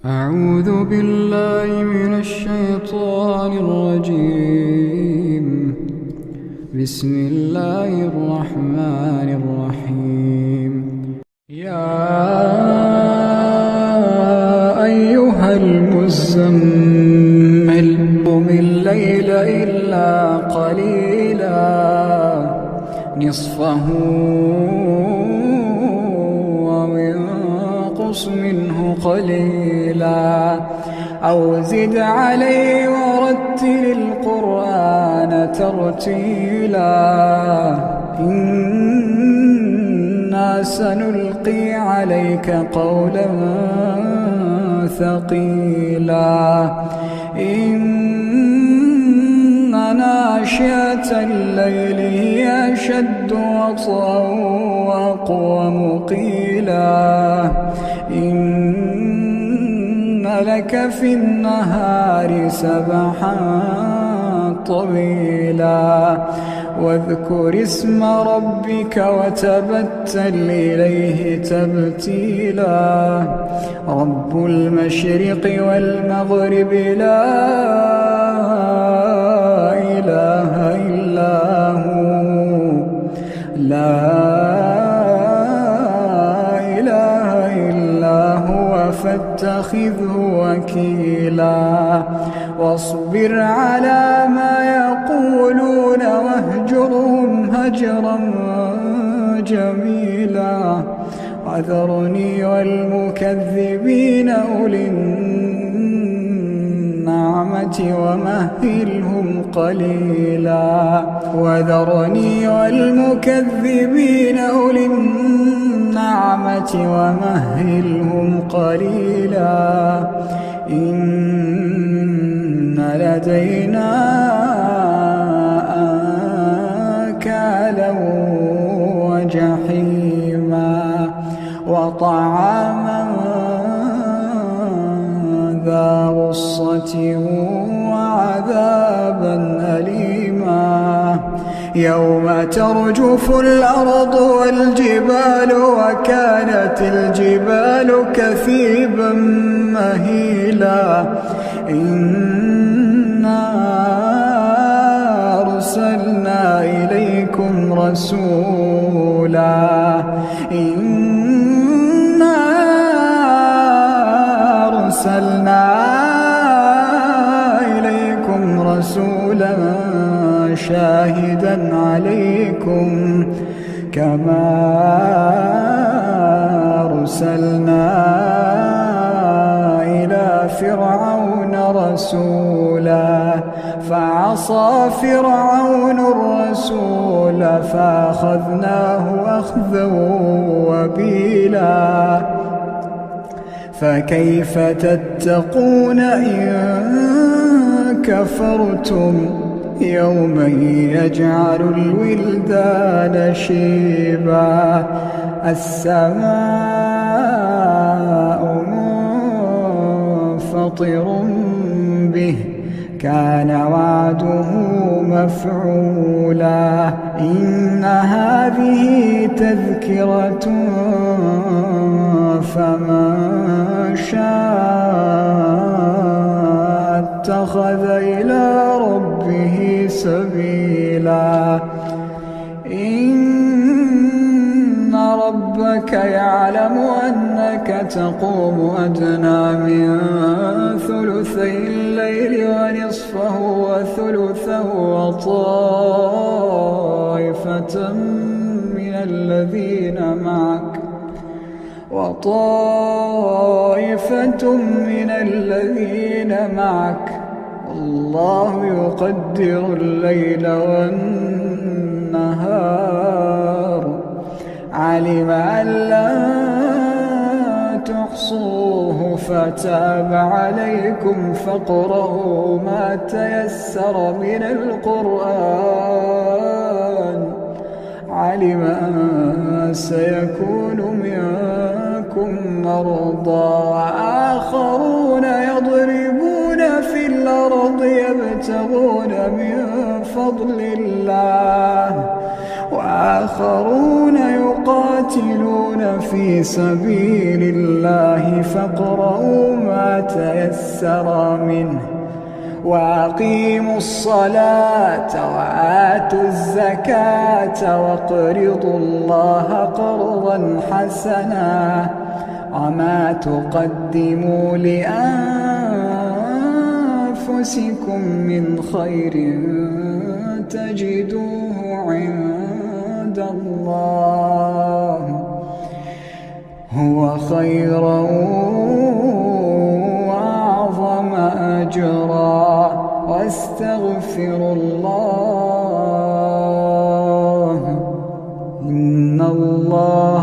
أعوذ بالله من الشيطان الرجيم. بسم الله الرحمن الرحيم. يا أيها المزمل قم الليل إلا قليلا نصفه وانقص منه قليلا أو زد عليه ورتل القرآن ترتيلا إنا سنلقي عليك قولا ثقيلا إن ناشئة الليل هي أشد وطئا وأقوم قيلا إن لك في النهار سبحا طويلا واذكر اسم ربك وتبتل إليه تبتيلا رب المشرق والمغرب لا إله إلا هو فاتخذه وكيلا واصبر على ما يقولون واهجرهم هجرا جميلا وذرني والمكذبين أولي النعمة ومهلهم قليلا وذرني والمكذبين أولي النعمة ومهلهم قليلا إن لدينا أنكالا وجحيما وطعاما ذا غصة وعذابا أليما يوم ترجف الأرض والجبال وكانت الجبال كثيبا مهيلا إنا أرسلنا إليكم رسولا شاهدا عليكم كما أرسلنا إلى فرعون رسولا فعصى فرعون الرسول فأخذناه أخذا وبيلا فكيف تتقون إن كفرتم يوما يجعل الولدان شيبا السماء منفطر به كان وعده مفعولا إن هذه تذكرة فمن شاء اتخذ إلى ربه سبيلا إن ربك يعلم أنك تقوم أدنى من ثلثي الليل ونصفه وثلثه وطائفة من الذين معك الله يقدر الليل والنهار علم أن لا تحصوه فتاب عليكم فاقرؤوا ما تيسر من القرآن علم أن سيكون منكم مرضى وآخرون يضربون في الأرض يبتغون من فضل الله وآخرون يقاتلون تقاتلون في سبيل الله فاقرؤوا ما تيسر منه وأقيموا الصلاة وآتوا الزكاة واقرضوا الله قرضا حسنا وما تقدموا لأنفسكم من خير تجدوه عند الله هو خيرا وأعظم أجرا واستغفروا الله إن الله